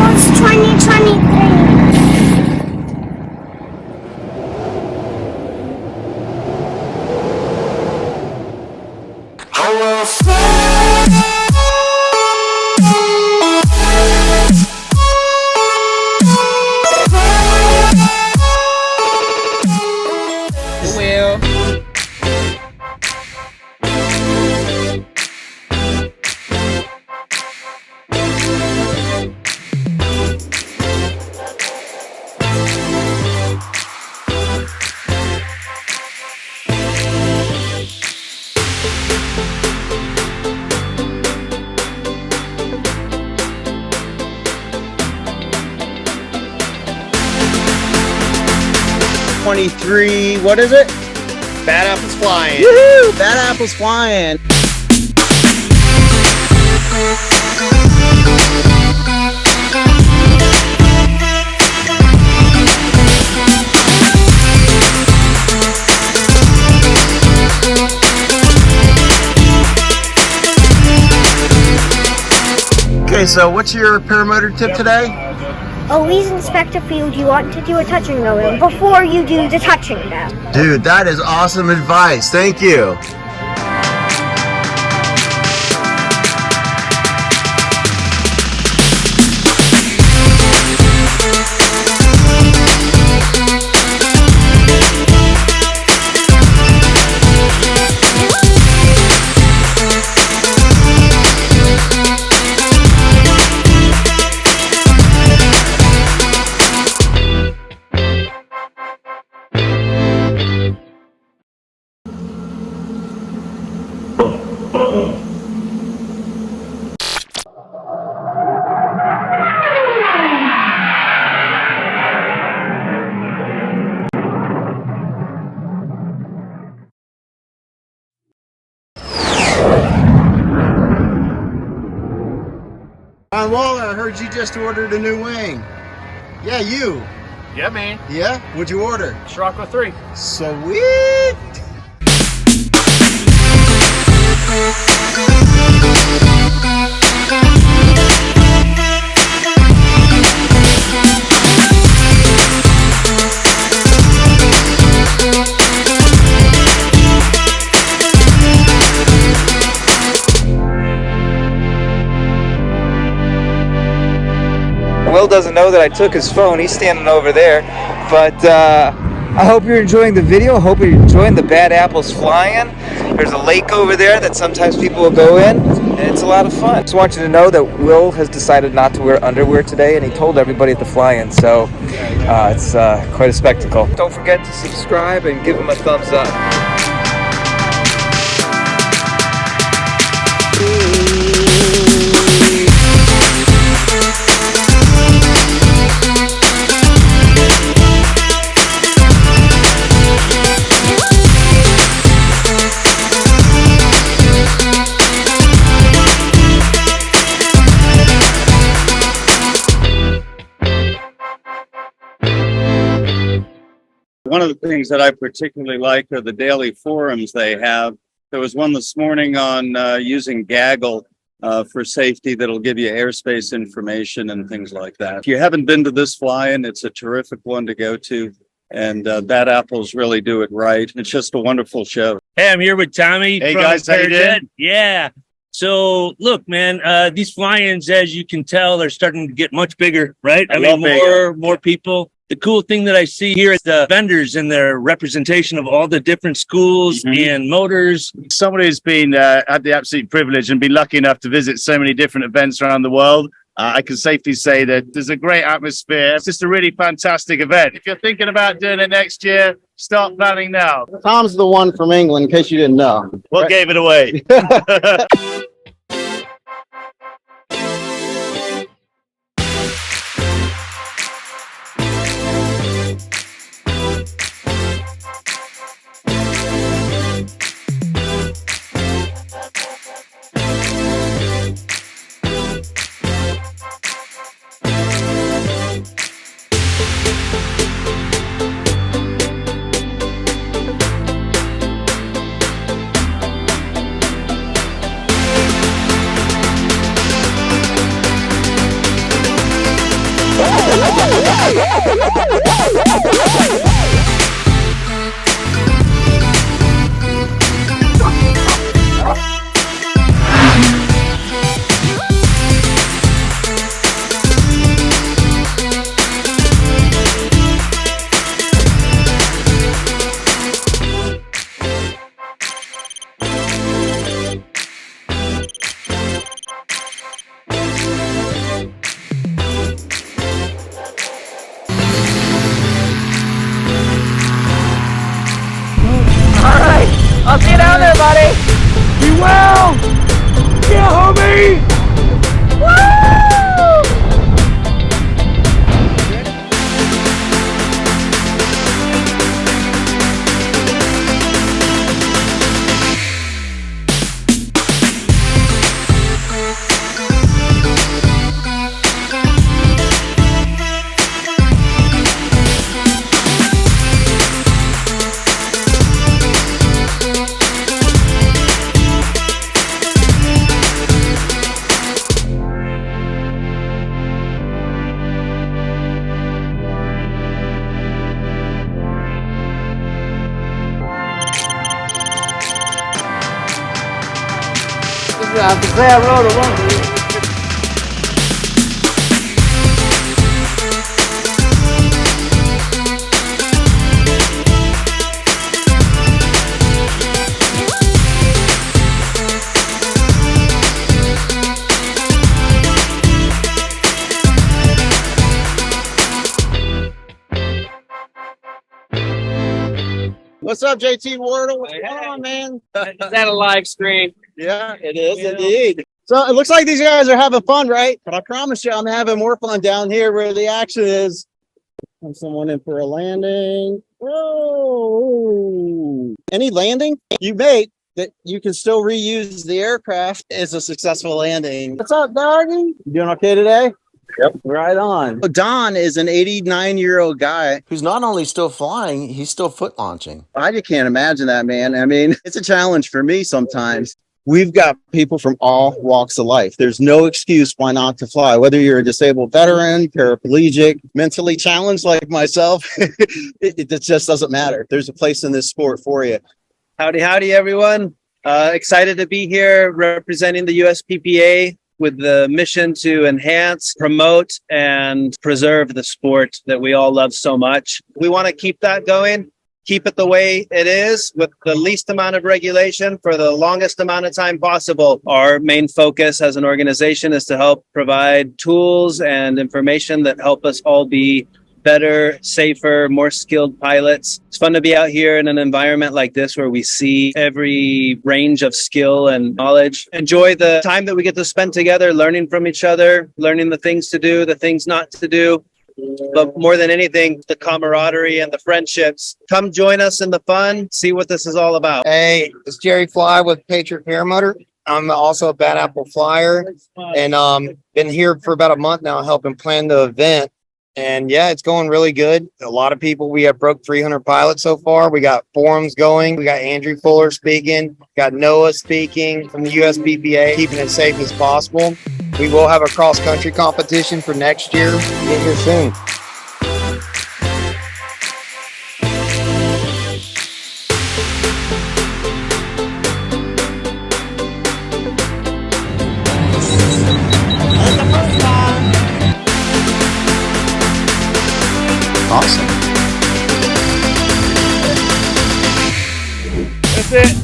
Apples 2023. What is it? Bad apples flying. Woohoo! Bad apples flying. Okay, so what's your paramotor tip today? Always inspect a field you want to do a touching go in before you do the touching go. Dude, that is awesome advice. Thank you. Waller, I heard you just ordered a new wing. Yeah, you. Yeah, man. Yeah? What'd you order? Scirocco 3. Sweet! Will doesn't know that I took his phone. He's standing over there. But I hope you're enjoying the video. I hope you're enjoying the bad apples flying. There's a lake over there that sometimes people will go in, and it's a lot of fun. Just want you to know that Will has decided not to wear underwear today, and he told everybody at the fly-in, so it's quite a spectacle. Don't forget to subscribe and give him a thumbs up. One of the things that I particularly like are the daily forums they have. There was one this morning on using gaggle for safety that'll give you airspace information and things like that. If you haven't been to this fly-in, it's a terrific one to go to. And Bad Apples really do it right. It's just a wonderful show. Hey, I'm here with Tommy. Hey guys, how you doing? Yeah. So look, man, these fly-ins, as you can tell, are starting to get much bigger, right? I mean, more people. The cool thing that I see here is the vendors and their representation of all the different schools and motors. Somebody who's been had the absolute privilege and been lucky enough to visit so many different events around the world, I can safely say that there's a great atmosphere. It's just a really fantastic event. If you're thinking about doing it next year, start planning now. Tom's the one from England, in case you didn't know. What gave it away? I'll see you down there, buddy. Be well. Yeah, homie. Woo! I have to say I rode it once. What's up, JT Wardle? What's going on, man? Is that a live stream? Yeah, it is indeed. So it looks like these guys are having fun, right? But I promise you, I'm having more fun down here where the action is. Send someone in for a landing. Whoa! Any landing you make that you can still reuse the aircraft is a successful landing. What's up, doggy? You doing okay today? Yep. Right on. Don is an 89-year-old guy Who's not only still flying, he's still foot launching. I just can't imagine that, man. I mean, it's a challenge for me sometimes. We've got people from all walks of life. There's no excuse why not to fly. Whether you're a disabled veteran, paraplegic, mentally challenged like myself, it just doesn't matter. There's a place in this sport for you. Howdy, howdy, everyone. Excited to be here representing the USPPA with the mission to enhance, promote, and preserve the sport that we all love so much. We want to keep that going. Keep it the way it is with the least amount of regulation for the longest amount of time possible. Our main focus as an organization is to help provide tools and information that help us all be better, safer, more skilled pilots. It's fun to be out here in an environment like this where we see every range of skill and knowledge. Enjoy the time that we get to spend together, learning from each other, learning the things to do, the things not to do. But more than anything, the camaraderie and the friendships. Come join us in the fun. See what this is all about. Hey, it's Jerry Fly with Patriot Paramotor. I'm also a Bad Apple flyer, and been here for about a month now helping plan the event. And yeah, it's going really good. A lot of people. We have broke 300 pilots so far. We got forums going. We got Andrew Fuller speaking. Got Noah speaking from the USPPA, keeping it safe as possible. We will have a cross-country competition for next year. Get here soon. Awesome. That's it.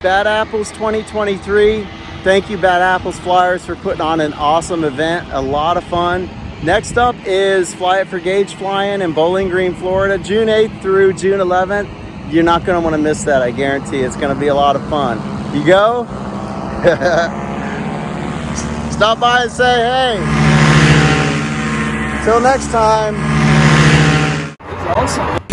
Bad Apples 2023. Thank you, Bad Apples Flyers, for putting on an awesome event. A lot of fun. Next up is Fly It for Gauge Flying in Bowling Green, Florida, June 8th through June 11th. You're not going to want to miss that, I guarantee. It's going to be a lot of fun. You go? Stop by and say hey. Till next time. Awesome.